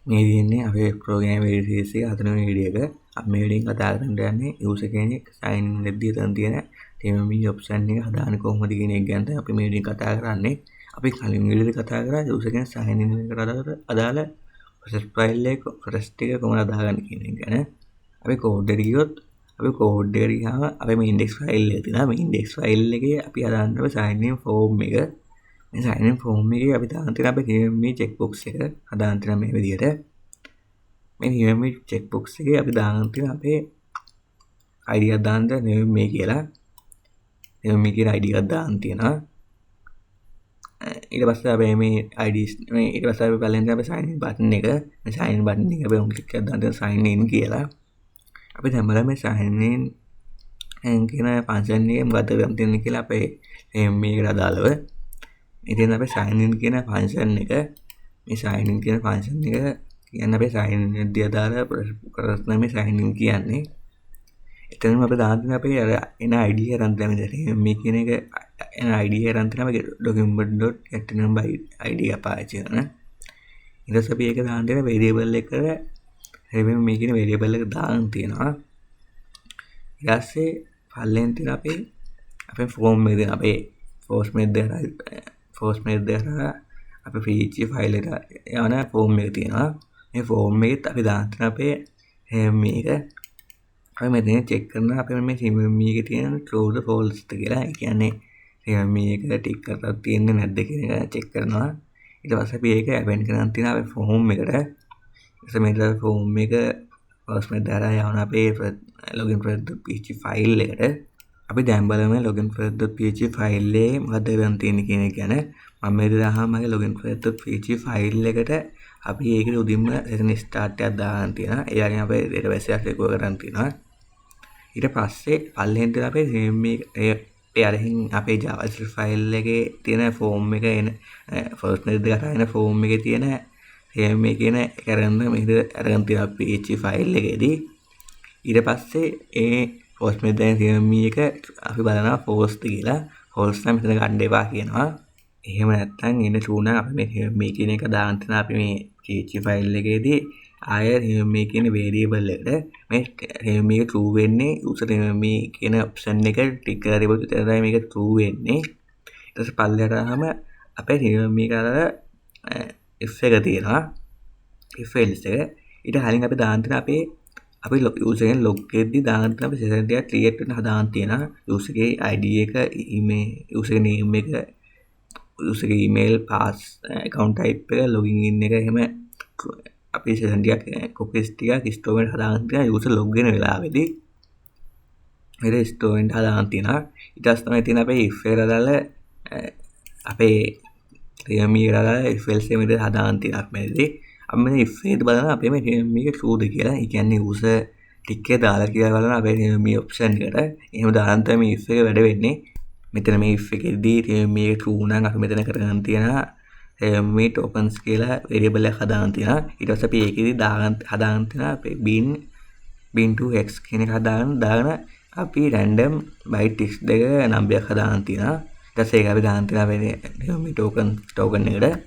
මේ තියෙන්නේ අපේ ප්‍රෝග්‍රෑම් එඩිටර්ස් එක 4 වෙනි වීඩියෝ එක. අපි මේ වීඩියෝෙන් කතා කරන්න යන්නේ යූසර් කෙනෙක් සයින් ඉන් වෙද්දී එතන තියෙන TMME ඔප්ෂන් එක හදාන්නේ කොහොමද කියන එක ගැන අපි මේ වීඩියෝෙන් කතා කරන්නේ. අපි කලින් වීඩියෝ එකේ කතා කරා යූසර් කෙනෙක් සයින් ඉන් එකට අදාළ ප්‍රොසෙස් ෆයිල් එක ෆොරස්ට් එක කොහොමද හදාගන්නේ කියන එක ගැන. අපි කෝඩ් එකට ගියොත් අපි කෝඩ් එකට ගියාම අපි මේ ඉන්ඩෙක්ස් ෆයිල් එක තියෙනවා. මේ ඉන්ඩෙක්ස් ෆයිල් එකේ අපි හදාන්න ඕනේ සයින් ඉන් ෆෝම් එක. මේ සයින් ඉන් ෆෝම් එකේ අපි දාන්න තියෙන අපේ TMME චෙක් බොක්ස් එක හදාන්න තියෙන මේ විදිහට. මේ TMME චෙක් බොක්ස් එකේ අපි දාන්න තියෙන අපේ ID එකක් දාන්න TMME කියලා. TMME කියලා ID එකක් දාන්න තියෙනවා. ඊට පස්සේ අපි මේ IDs මේ ඊට පස්සේ අපි බලන්න අපේ sign in button එක. මේ sign in button එක අපි උන් ක්ලික් කරලා දාන්න sign in කියලා. අපි දැන් බලමු මේ sign in කියන ෆන්ක්ෂන් එකේ මොකද කරන්න තියෙන්නේ කියලා අපේ TMME එකට අදාළව. ඉතින් අපේ sign in කියන ෆන්ක්ෂන් එක මේ sign in කියන ෆන්ක්ෂන් එක කියන්නේ අපේ sign in එද්දී අදාළ ප්‍රශ්න මේ sign in කියන්නේ. එතනම අපි දාන්න තියෙන අපේ අර එන ID එක රන් දෙන්න මේ කියන එක එන ID එක රන් තියෙන අපේ document.getNumberID එක පාවිච්චි කරන. ඊට පස්සේ අපි ඒක දාන්න තියෙන variable එකට හැබැයි මේ කියන variable එක දාන්න තියෙනවා. ඊට පස්සේ පල්ලෙන් තියෙන අපේ form එක දෙන අපේ force method එක අපේ PHP file එක යන form එක තියෙනවා. මේ form එකෙත් අපි දාන්න තියෙන අපේ මේක අපි මෙතන check කරනවා අපේ මේ TMME එකේ තියෙන true or false කියලා. ඒ කියන්නේ TMME එක ටික් කරලා තියෙන්නේ නැද්ද කියන එක check කරනවා. ඊට පස්සේ අපි ඒක append කරන් තියෙන අපේ form එකට. ඊට මේ form එක first method හරහා යවන අපේ login php file එකට. අපි දැන් බලමු login php file එකේ මොකද කරන් තියෙන්නේ කියන එක ගැන. මම මේ දාහම මගේ login php file එකට අපි ඒකේ උදින්ම එතන start එකක් දාගන්න තියෙනවා. ඒ වගේම අපේ database එකක් record කරන් තියෙනවා. ඊට පස්සේ පල්ලෙහෙන් තියෙන අපේ TMME ඒ අරහින් අපේ JavaScript file එකේ තියෙන form එක එන first method එකට එන form එකේ තියෙන TMME කියන කරන්න මෙහෙද අරගෙන තියෙන PHP file එකේදී ඊට පස්සේ ඒ first method එකේ TMME එක අපි බලනවා false කියලා. false නම් මෙතන ගන්න එපා කියනවා. එහෙම නැත්නම් එන true නම් අපි මේ TMME කියන එක දාන්න තියෙන අපි මේ PHP file එකේදී ආය TMME කියන variable එකට මේ TMME එක true වෙන්නේ user TMME කියන option එක ටික් කරලා තිබුණොත් විතරයි මේක true වෙන්නේ. ඊට පස්සේ පල්ලෙහාට ආවම අපේ TMME එක අර if එක තියෙනවා. if else එක. ඊට කලින් අපි දාන්න තියෙන අපි user එකෙන් log එකේදී දාන්න තියෙන අපි session එකක් create වෙන්න හදාන්න තියෙනවා. user ගේ ID එක email user ගේ name එක user ගේ email pass account type එක login in එක එහෙම අපි session ටිකක් copies ටිකක් store වෙන්න හදාගන්න තියෙනවා user log වෙන වෙලාවෙදී. මේක store වෙන්න හදාගන්න තියෙනවා. ඊට පස්සේ තමයි තියෙන අපේ if එකට දාල අපේ TMME එකට දාල if else මෙතන හදාගන්න තියෙනවා මේකදී. අපි මේ if එකට බලනවා අපේ මේ TMME එක true ද කියලා. ඒ කියන්නේ user ටික එක දාලා කියලා බලනවා අපේ TMME option එකට. එහෙම දාන්න තමයි if එක වැඩ වෙන්නේ. මෙතන මේ if එකේදී TMME එක true නම් අපි මෙතන කරගන්න තියෙනවා TMME tokens කියලා variable එකක් හදාගන්න තියෙනවා. ඊට පස්සේ අපි ඒකෙදි හදාගන්න තියෙනවා අපේ bin2x කියන එක දාගෙන අපි random byte 32 නම්බරයක් හදාගන්න තියෙනවා. ඊට පස්සේ ඒක අපි දාන්න තියෙනවා අපේ TMME token එකට.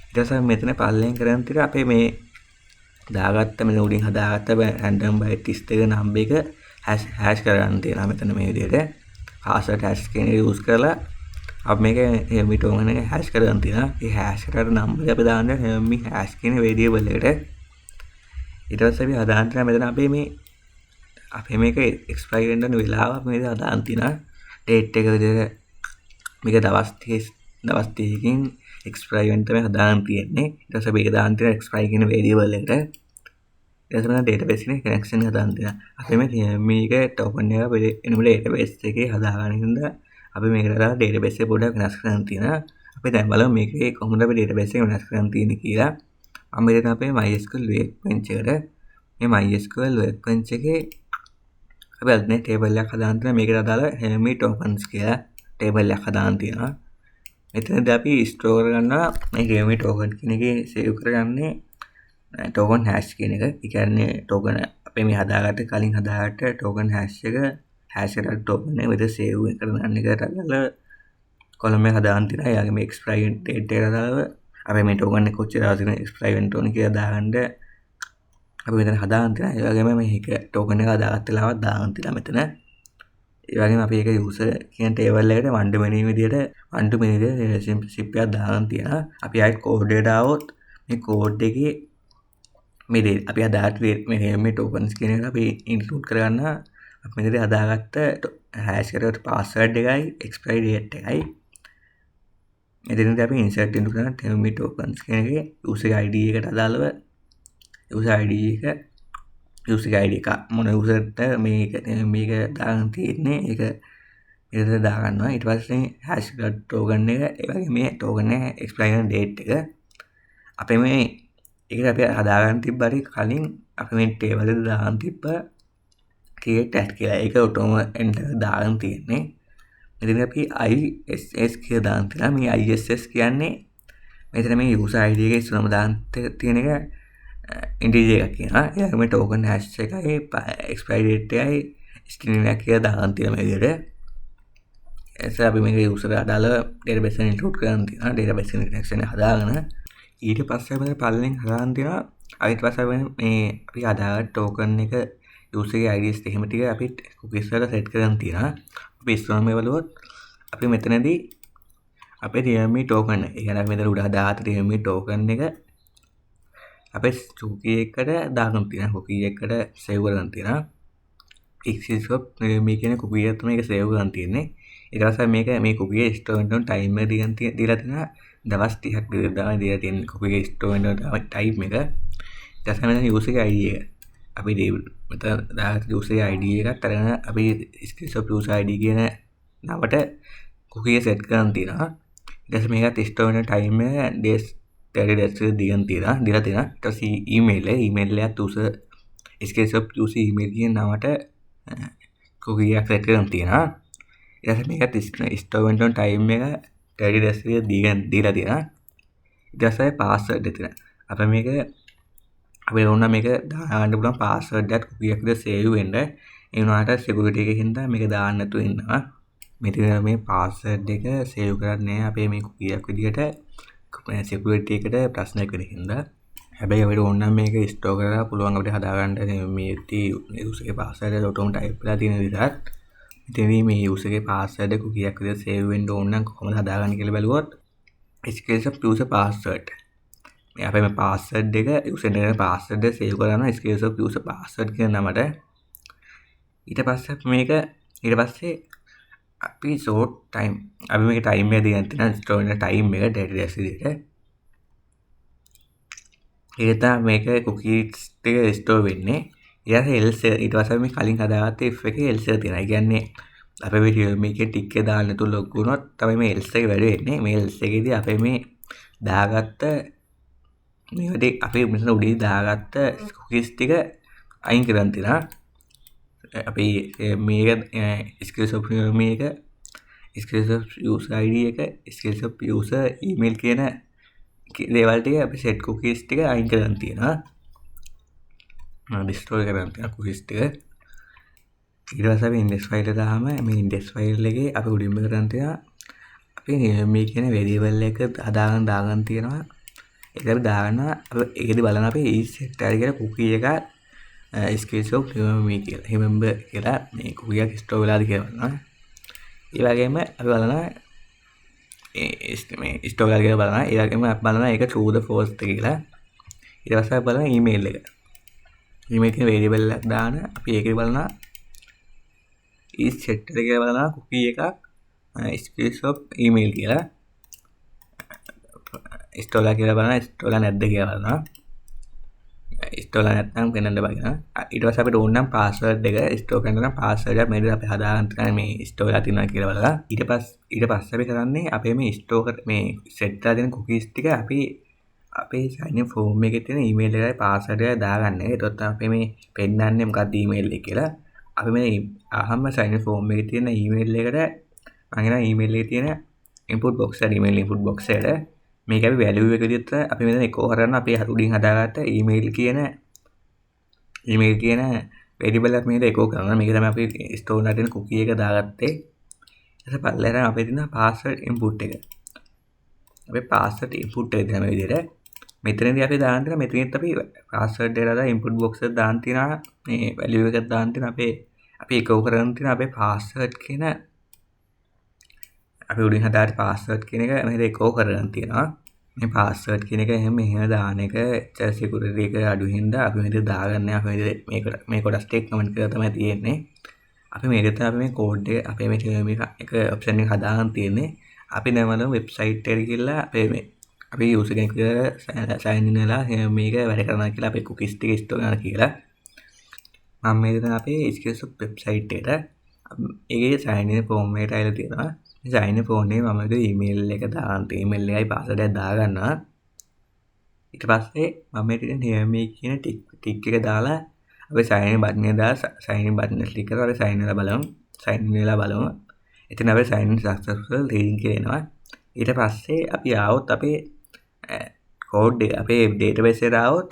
ඊට පස්සේ මෙතන පල්ලෙන් කරන් තියෙන අපේ මේ දාගත්ත මේ උඩින් හදාගත්ත random byte 32 නම්බර එක hash කරගන්න තියෙනවා මෙතන මේ විදිහට. password hash කියන එක use කරලා අපි මේක TMME token එක hash කරගන්න තියෙනවා. ඒ hash කරලා නම්බර අපි දාන්න TMME hash කියන variable එකට. ඊට පස්සේ අපි හදාන්න තියෙනවා මෙතන අපේ මේක expire වෙන්න යන වෙලාව අපි මේක හදාන්න තියෙනවා. date එක විදිහට මේක දවස් 30කින් expire වෙන්න තමයි හදාන්න තියෙන්නේ. ඊට පස්සේ මේක දාන්න තියෙනවා expire කියන variable එකට. ඊට පස්සේ database එකේ connection හදාන්න තියෙනවා. අපි මේ TMME එක token එක එනමුල database එකේ හදාගන්න හින්දා අපි මේකට දාලා database එක පොඩ්ඩක් වෙනස් කරන්න තියෙනවා. අපි දැන් බලමු මේකේ කොහොමද අපි database එක වෙනස් කරන්න තියෙන්නේ කියලා. මම මෙතන අපේ MySQL workbench එකට මේ MySQL workbench එකේ අපි අද මේ table එකක් හදාන්න තියෙනවා. මේකට අදාළ TMME tokens කියලා table එකක් හදාන්න තියෙනවා. මෙතනදී අපි store කරනවා මේ TMME token කියන එකේ save කරගන්නේ token hash කියන එක. ඒ කියන්නේ token අපේ මේ හදාගත්ත කලින් හදාගත්ත token hash එක hash කරලා token එක විතර save කරගන්න එකට අදාළ column එක හදාන්න තියෙනවා. එයාගේ මේ expire date එකට අදාළව අපේ මේ ටෝකන් එක කොච්චර දවසකින් එක්ස්පයර් වෙන්න ඕන කියලා දාගන්න අපි මෙතන හදාගන්න තියෙනවා. ඒ වගේම මේක ටෝකන් එක හදාගත්ත වෙලාවත් දාගන්න තියෙනවා මෙතන. ඒ වගේම අපි ඒක යූසර් කියන ටේබල් එකට one to many විදියට රිලේෂන්ෂිප් එකක් දාගන්න තියෙනවා. අපි ආයෙත් කෝඩ් එකට ආවොත් මේ කෝඩ් එකේ මේ අපි හදාගත්ත මේ ටෝකන්ස් කියන එක අපි ඉන්ක්ලූඩ් කරගන්න අපි මෙතන හදාගත්ත හැෂ් කරගත්ත පාස්වර්ඩ් එකයි එක්ස්පයරි ඩේට් එකයි මෙතනදී අපි ඉන්සර්ට් කරන ටෙල්මි ටෝකන්ස් කියන එකේ යූසර් ID එකට අදාළව යූසර් ID එක මොන යූසර්ට මේක දාගන්න තියෙන්නේ ඒක මෙතන දාගන්නවා. ඊට පස්සේ හැෂ් ටෝකන් එක ඒ වගේ මේ ටෝකන් එක එක්ස්පයරි කරන ඩේට් එක අපේ මේ ඒක අපි හදාගන්න තිබ්බට කලින් අපි මේ ටේබල් එකට දාන්න තිබ්බ create at කියලා. ඒක ඔටෝම එන්ටර් දාගන්න තියෙන්නේ. මෙතන අපි ISS කියලා දාන්න තියෙනවා. මේ ISS කියන්නේ මෙතන මේ user ID එක ඉස්සරහම දාන්න තියෙන එක integer එකක් කියනවා. ඒ වගේම token hash එකයි expiry date එකයි string එකක් කියලා දාන්න තියෙනවා මේ විදිහට. එතකොට අපි මේක user අදාළ database එක include කරන්න තියෙනවා. database connection එක හදාගෙන ඊට පස්සේ අපි පල්ලෙන් හදාන්න තියෙනවා. ඊට පස්සේ මේ අපි හදාගත්ත token එක user IDs එහෙම ටික අපි cookies වලට set කරන් තියෙනවා. අපි ඉස්සරහම බලුවොත් අපි මෙතනදී අපේ realme token එක. ඒ කියන්නේ අපි මෙතන උඩ හදාගත්ත realme token එක අපේ cookie එකට දාගන්න තියෙනවා. cookie එකට save කරගන්න තියෙනවා. exishop realme කියන cookie එක තමයි ඒක save කරන් තියෙන්නේ. ඊට පස්සේ මේ cookie එක store වෙන්න time එක දීලා තියෙනවා. දවස් 30ක් දීලා තියෙන cookie එක store වෙන්න time එක. ඊට පස්සේ මෙතන user ID එක අපි මෙතන දාගත්ත user ID එකත් අරගෙන අපි screenshot user ID කියන නමට cookie එක set කරන් තියෙනවා. ඊට පස්සේ මේකත් store වෙන time එක days 30 days දීලා තියෙනවා. ඊට පස්සේ email එකත් user screenshot user email කියන නමට cookie එක set කරන් තියෙනවා. ඊට පස්සේ මේකත් store වෙන time එක 30 days දීලා තියෙනවා. ඊට පස්සේ password එක තියෙනවා. අපි මේක අපි ඕන මේක දාන්න පුළුවන් පාස්වර්ඩ් එකත් cookie එකට save වෙන්න. ඒ වුණාට security එකකින් මේක දාන්න නැතුව ඉන්නවා. මෙතන මේ පාස්වර්ඩ් එක save කරන්නේ අපේ මේ cookie එක විදිහට security එකට ප්‍රශ්නයක් වෙන හින්දා. හැබැයි අපිට ඕන නම් මේක store කරලා පුළුවන් අපිට හදාගන්න මේ user ගේ password එක ඔටෝම type කරලා තියෙන විදිහට. ඉතින් මේ user ගේ password එක cookie එක විදිහට save වෙන්න ඕන නම් කොහොමද හදාගන්නේ කියලා බලුවොත් user password අපේ මේ password එක user එක password එක save කරනවා screenshot user password කියන නමට. ඊට පස්සේ අපි short time අපි මේක time එක දිගන්න තියෙනවා store වෙන time එක database විදිහට. ඒක තමයි මේක cookies ටික store වෙන්නේ. ඊට පස්සේ මේ කලින් හදාගත්ත if එකේ else එක තියෙනවා. ඒ කියන්නේ අපේ වීඩියෝ මේකේ ටික් එක දාන්න නැතුව log වුණොත් තමයි මේ else එක වැඩි වෙන්නේ. මේ else එකේදී අපේ මේ දාගත්ත මේකට අපි මෙතන උඩේ දාගත්ත cookies ටික අයින් කරන් තියෙනවා. අපි මේක screenshot user ID එක screenshot user email කියන දේවල් ටික අපි set cookies ටික අයින් කරන් තියෙනවා. destroy කරන් තියෙනවා cookies ටික. ඊට පස්සේ අපි index file එක දාම මේ index file එකේ අපි උඩින්ම කරන් තියෙනවා. අපි මේ කියන variable එක දාගන්න තියෙනවා. ඒකට දාන්න ඒකදී බලන්න අපි set හරි කියලා cookie එක screenshot මේ කියලා remember කියලා මේ cookie එක store වෙලාද කියලා බලන්න. ඒ වගේම අපි බලන මේ store වෙලා කියලා බලන්න. ඒ වගේම අපි බලන ඒක true the false කියලා. ඊට පස්සේ අපි බලන email එක. email කියන variable එකක් දාන අපි ඒකේ බලන is set එක කියලා බලන cookie එකක් screenshot email කියලා. ස්ටෝලා කියලා බලන්න ස්ටෝලා නැද්ද කියලා බලනවා. ස්ටෝලා නැත්නම් වෙනඳ බලන්න. ඊට පස්සේ අපිට ඕන නම් පාස්වර්ඩ් එක ස්ටෝර් කරන්න නම් පාස්වර්ඩ් එක මේක අපි හදාගන්න තියෙන මේ ස්ටෝලා තියෙනවා කියලා බලලා ඊට පස්සේ අපි කරන්නේ අපේ මේ ස්ටෝර් මේ සෙට් කරලා තියෙන cookies ටික අපි අපේ sign in form එකේ තියෙන email එකයි පාස්වර්ඩ් එක දාගන්න. ඒකත් අපි මේ පෙන්නන්නේ මොකක්ද email එක කියලා. අපි මේ අහම්ම sign in form එකේ තියෙන email එකට මම කියන email එකේ තියෙන input box එක email input box එකට මේක අපි value එක විදිහට අපි මෙතන echo කරන්න අපි උඩින් හදාගත්ත email කියන variable එක මේක echo කරනවා. මේක තමයි අපි store කරලා තියෙන cookie එක දාගත්තේ. ඊට පස්සේ පල්ලෙහාට අපේ තියෙන password input එක. අපේ පාස්වර්ඩ් ඉන්පුට් එක දෙන විදිහට මෙතනදී අපි දාන්න තියෙන මෙතනින් අපි පාස්වර්ඩ් එක දාලා ඉන්පුට් බොක්ස් එකට දාන්න තියෙනවා මේ වැලියු එකක් දාන්න තියෙනවා අපි එකව කරගෙන තියෙන අපේ පාස්වර්ඩ් කියන අපි උඩින් හදාගත්ත පාස්වර්ඩ් කියන එක මෙහෙට එකව කරගෙන තියෙනවා මේ පාස්වර්ඩ් කියන එක එහෙම දාන එක සිකියුරිටි එක අඩු හින්දා අපි මෙතන දාගන්නේ අපි මේ කොටස් ටික කමෙන්ට් කරලා තමයි තියෙන්නේ අපි මේකට අපි මේ කෝඩ් එක අපේ මේ එක ඔප්ෂන් එක හදාගන්න තියෙන්නේ අපි දැන් වෙබ්සයිට් එකට ගිහලා අපි යූසර් කෙනෙක්ට සයින් ඉන් වෙලා මේක වැඩ කරනවා කියලා අපි කුකීස් ටික ඉන්ස්ටෝල් කරනවා කියලා මම මේ දෙන අපේ ස්කිල්ස් වෙබ්සයිට් එකට ඒකේ සයින් ඉන් ෆෝම් එකට ඇවිල්ලා තියෙනවා මේ සයින් ඉන් ෆෝම් එකේ මම ඊමේල් එක දාන්න ඊමේල් එකයි පාස්වර්ඩ් එක දාගන්නවා ඊට පස්සේ මම මේ මේ කියන ටික් එක දාලා අපි සයින් ඉන් බටන් එක දාලා සයින් ඉන් බටන් එක ක්ලික් කරලා අපි සයින් වෙලා බලමු එතන අපි සයින් ඉන් සක්සස්ෆුල් රීඩින් කියලා එනවා ඊට පස්සේ අපි ආවොත් අපේ කෝඩ් එක අපේ ඩේටාබේස් එකට ආවොත්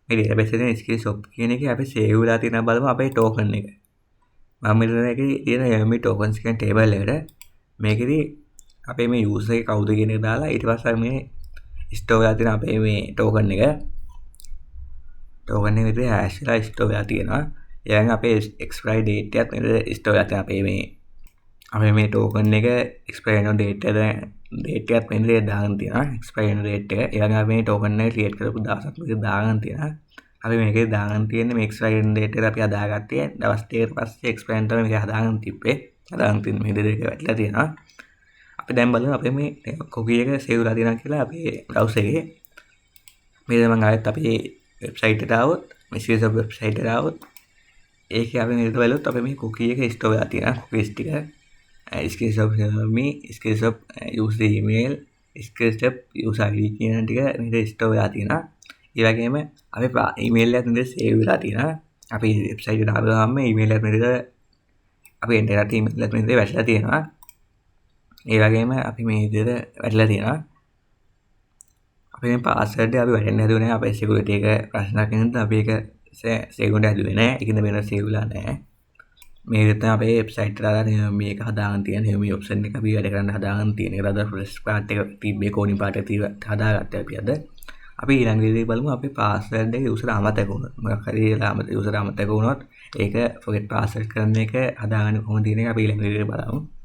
මේ ඩේටාබේස් එකේ ස්කිල්ෂොප් කියන එකේ අපි සේව් වෙලා තියෙනවා බලමු අපේ ටෝකන් එක මම මෙතන එකේ තියෙන මේ ටෝකන්ස් කියන ටේබල් එකට මේකෙදි අපේ මේ යූසර් එක කවුද කියන එක දාලා ඊට පස්සේ මේ ස්ටෝර් වෙලා තියෙන අපේ මේ ටෝකන් එක විතර හැෂ් වෙලා ස්ටෝර් වෙලා තියෙනවා ඊළඟ අපේ එක්ස්පයරි ඩේට් එකත් මෙතන ස්ටෝර් වෙලා තියෙනවා අපේ මේ ටෝකන් එක එක්ස්පයරි වෙන ඩේට් එකත් මෙතන දාගෙන තියෙනවා එක්ස්පයරි වෙන ඩේට් එක ඊළඟ අපි මේ ටෝකන් එක ක්‍රියේට් කරපු දවසක් මේක දාගෙන තියෙනවා අපි මේකේ දාගෙන තියෙන්නේ මේ එක්ස්පයරි වෙන ඩේට් එක අපි හදාගත්තේ දවස් දෙකකට පස්සේ එක්ස්පයරි වෙන තමයි මේක හදාගෙන තිබ්බේ හදාගෙන තියෙන මේ දෙක වැටලා තියෙනවා අපි දැන් බලමු අපේ මේ කුකී එක සේව් වෙලා තියෙනවා කියලා අපේ බ්‍රවුසර් එකේ මේ දැන් මම ආයෙත් අපේ වෙබ්සයිට් එකට ආවොත් මෙසේජ් වෙබ්සයිට් එකට ආවොත් ඒකේ අපි මේක බලුවොත් අපේ මේ කුකී එක ස්ටෝර් වෙලා තියෙනවා කුකීස් ටික skills of me skills of user email skills of user id කියන ටික මෙතන ස්ටෝර් වෙලා තියෙනවා ඒ වගේම අපි email එකත් මෙතන සේව් වෙලා තියෙනවා අපි වෙබ්සයිට් එකට ආවම email එකත් මෙතන අපි එන්ටර් කරලා email එකත් මෙතන වැටලා තියෙනවා ඒ වගේම අපි මේ විදිහට වැටලා තියෙනවා අපි මේ පාස්වර්ඩ් එක අපි වැටෙන්න හදුවේ නැහැ අපේ සිකියුරිටි එක ප්‍රශ්නයක් නිසා අපි ඒක සේව් කරන්න හදුවේ නැහැ ඒකින්ද වෙන සේව් වෙලා නැහැ මේක තමයි අපේ වෙබ්සයිට් එකට දාලා මේක හදාගන්න තියෙන මේ ඔප්ෂන් එක අපි වැඩ කරන්න හදාගන්න තියෙන එක අද ෆ්‍රෙෂ් පාර්ට් එක තිබ්බේ කෝඩින් පාර්ට් එක හදාගත්තා අපි අද අපි ඊළඟ වීඩියෝ බලමු අපේ පාස්වර්ඩ් එක යූසර් අමතක වුණොත් මොකක් හරි යූසර් අමතක වුණොත් ඒක ෆොගට් පාස්වර්ඩ් කරන එක හදාගන්න කොහොමද කියන එක අපි ඊළඟ වීඩියෝ බලමු